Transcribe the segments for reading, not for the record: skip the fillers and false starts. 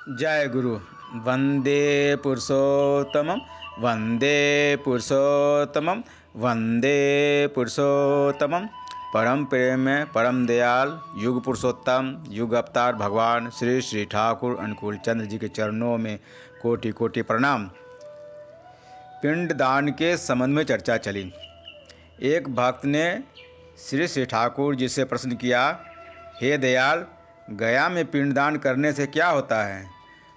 जय गुरु। वंदे पुरुषोत्तमम, वंदे पुरुषोत्तमम, वंदे पुरुषोत्तमम। परम प्रेम परम दयाल युग पुरुषोत्तम युग अवतार भगवान श्री श्री ठाकुर अनुकूल चंद्र जी के चरणों में कोटि कोटि प्रणाम। पिंडदान के संबंध में चर्चा चली। एक भक्त ने श्री श्री ठाकुर जी से प्रश्न किया, हे दयाल, गया में पिंडदान करने से क्या होता है?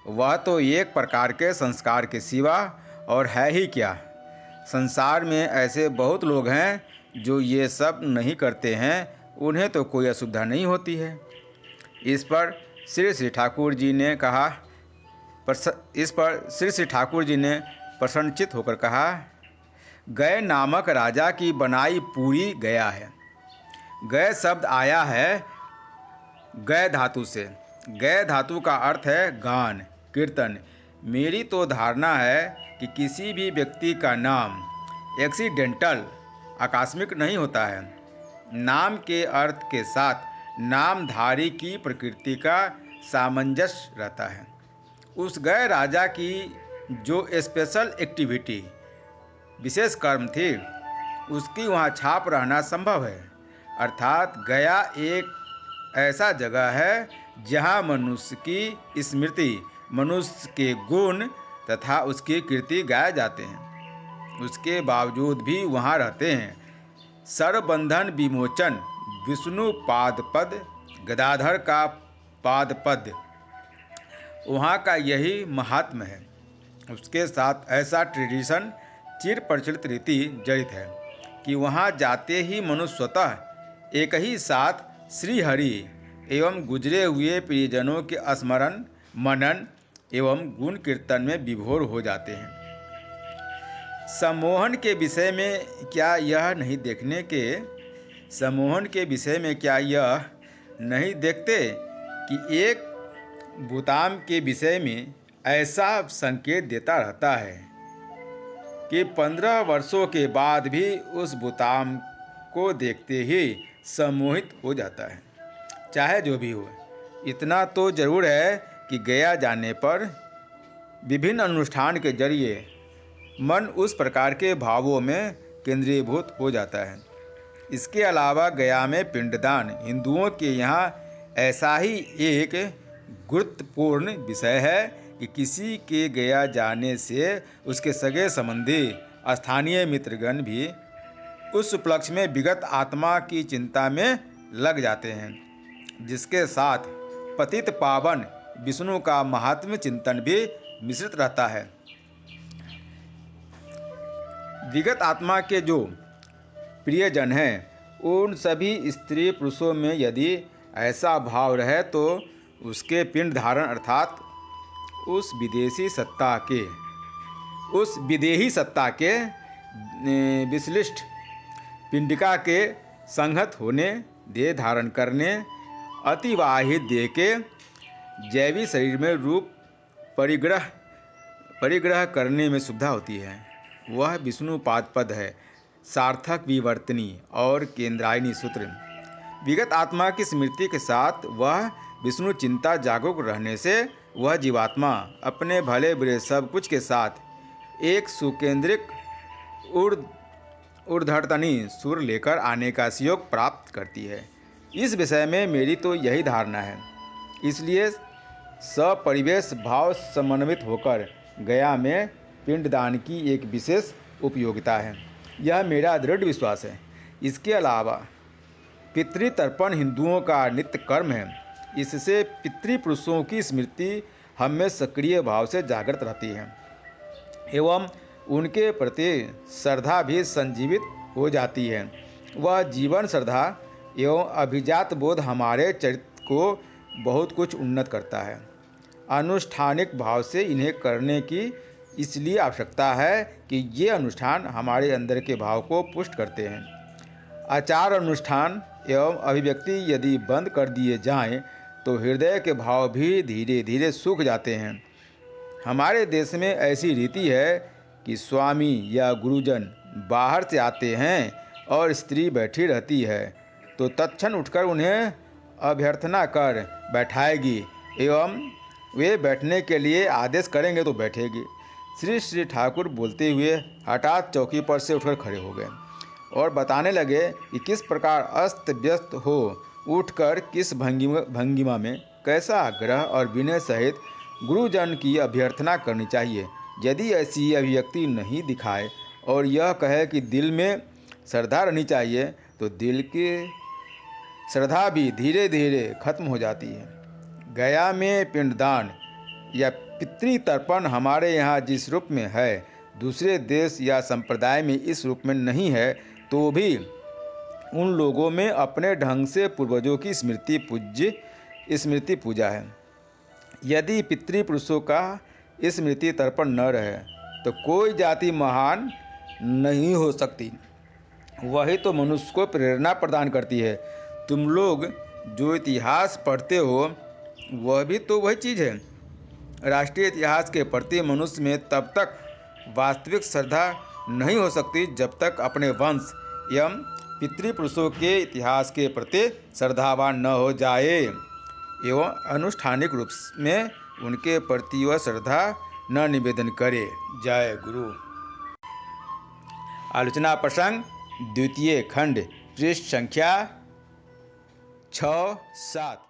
वह तो एक प्रकार के संस्कार के सिवा और है ही क्या। संसार में ऐसे बहुत लोग हैं जो ये सब नहीं करते हैं, उन्हें तो कोई असुविधा नहीं होती है। इस पर श्री श्री ठाकुर जी ने प्रसन्नचित्त होकर कहा, गय नामक राजा की बनाई पूरी गया है। गय शब्द आया है गय धातु से। गय धातु का अर्थ है गान, कीर्तन। मेरी तो धारणा है कि किसी भी व्यक्ति का नाम एक्सीडेंटल, आकस्मिक नहीं होता है। नाम के अर्थ के साथ नामधारी की प्रकृति का सामंजस्य रहता है। उस गय राजा की जो स्पेशल एक्टिविटी, विशेष कर्म थी, उसकी वहाँ छाप रहना संभव है। अर्थात गया एक ऐसा जगह है जहाँ मनुष्य की स्मृति, मनुष्य के गुण तथा उसकी कीर्ति गाए जाते हैं। उसके बावजूद भी वहाँ रहते हैं सर्वबंधन विमोचन विष्णु पादपद, गदाधर का पादपद। वहाँ का यही महात्म्य है। उसके साथ ऐसा ट्रेडिशन, चिर प्रचलित रीति जड़ित है कि वहाँ जाते ही मनुष्य स्वतः एक ही साथ श्री हरि एवं गुजरे हुए प्रियजनों के स्मरण, मनन एवं गुण कीर्तन में विभोर हो जाते हैं। सम्मोहन के विषय में क्या यह नहीं देखते कि एक भूताम के विषय में ऐसा संकेत देता रहता है कि 15 वर्षों के बाद भी उस भूताम को देखते ही सम्मोहित हो जाता है। चाहे जो भी हो, इतना तो जरूर है कि गया जाने पर विभिन्न अनुष्ठान के जरिए मन उस प्रकार के भावों में केंद्रीभूत हो जाता है। इसके अलावा गया में पिंडदान हिंदुओं के यहाँ ऐसा ही एक गुरुत्वपूर्ण विषय है कि किसी के गया जाने से उसके सगे संबंधी, स्थानीय मित्रगण भी उस उपलक्ष्य में विगत आत्मा की चिंता में लग जाते हैं, जिसके साथ पतित पावन विष्णु का महात्म्य चिंतन भी मिश्रित रहता है। विगत आत्मा के जो प्रियजन हैं, उन सभी स्त्री पुरुषों में यदि ऐसा भाव रहे तो उसके पिंड धारण अर्थात उस विदेही सत्ता के विश्लिष्ट पिंडिका के संहत होने, देह धारण करने, अतिवाहित देह के जैविक शरीर में रूप परिग्रह करने में सुविधा होती है। वह विष्णु पादपद है, सार्थक विवर्तनी और केंद्रायनी सूत्र। विगत आत्मा की स्मृति के साथ वह विष्णु चिंता जागरूक रहने से वह जीवात्मा अपने भले बुरे सब कुछ के साथ एक सुकेंद्रिक ऊर्ध्वतनी सुर लेकर आने का सहयोग प्राप्त करती है। इस विषय में मेरी तो यही धारणा है। इसलिए सपरिवेश भाव समन्वित होकर गया में पिंडदान की एक विशेष उपयोगिता है, यह मेरा दृढ़ विश्वास है। इसके अलावा पितृतर्पण हिंदुओं का नित्य कर्म है। इससे पितृपुरुषों की स्मृति हम में सक्रिय भाव से जागृत रहती है एवं उनके प्रति श्रद्धा भी संजीवित हो जाती है। वह जीवन श्रद्धा एवं अभिजात बोध हमारे चरित्र को बहुत कुछ उन्नत करता है। अनुष्ठानिक भाव से इन्हें करने की इसलिए आवश्यकता है कि ये अनुष्ठान हमारे अंदर के भाव को पुष्ट करते हैं। आचार अनुष्ठान एवं अभिव्यक्ति यदि बंद कर दिए जाएं, तो हृदय के भाव भी धीरे धीरे सूख जाते हैं। हमारे देश में ऐसी रीति है कि स्वामी या गुरुजन बाहर से आते हैं और स्त्री बैठी रहती है तो तत्क्षण उठकर उन्हें अभ्यर्थना कर बैठाएगी एवं वे बैठने के लिए आदेश करेंगे तो बैठेगी। श्री श्री ठाकुर बोलते हुए हठात चौकी पर से उठकर खड़े हो गए और बताने लगे कि किस प्रकार अस्त व्यस्त हो उठकर किस भंगिमा में कैसा आग्रह और विनय सहित गुरुजन की अभ्यर्थना करनी चाहिए। यदि ऐसी अभिव्यक्ति नहीं दिखाए और यह कहे कि दिल में श्रद्धा रहनी चाहिए तो दिल की श्रद्धा भी धीरे धीरे खत्म हो जाती है। गया में पिंडदान या पितृतर्पण हमारे यहाँ जिस रूप में है, दूसरे देश या संप्रदाय में इस रूप में नहीं है, तो भी उन लोगों में अपने ढंग से पूर्वजों की स्मृति पूजा है। यदि पितृपुरुषों का स्मृति तर्पण न रहे तो कोई जाति महान नहीं हो सकती। वही तो मनुष्य को प्रेरणा प्रदान करती है। तुम लोग जो इतिहास पढ़ते हो वह भी तो वही चीज़ है। राष्ट्रीय इतिहास के प्रति मनुष्य में तब तक वास्तविक श्रद्धा नहीं हो सकती जब तक अपने वंश एवं पितृपुरुषों के इतिहास के प्रति श्रद्धावान न हो जाए एवं अनुष्ठानिक रूप में उनके प्रति वह श्रद्धा न निवेदन करे। जय गुरु। आलोचना प्रसंग द्वितीय खंड, पृष्ठ संख्या 6-7।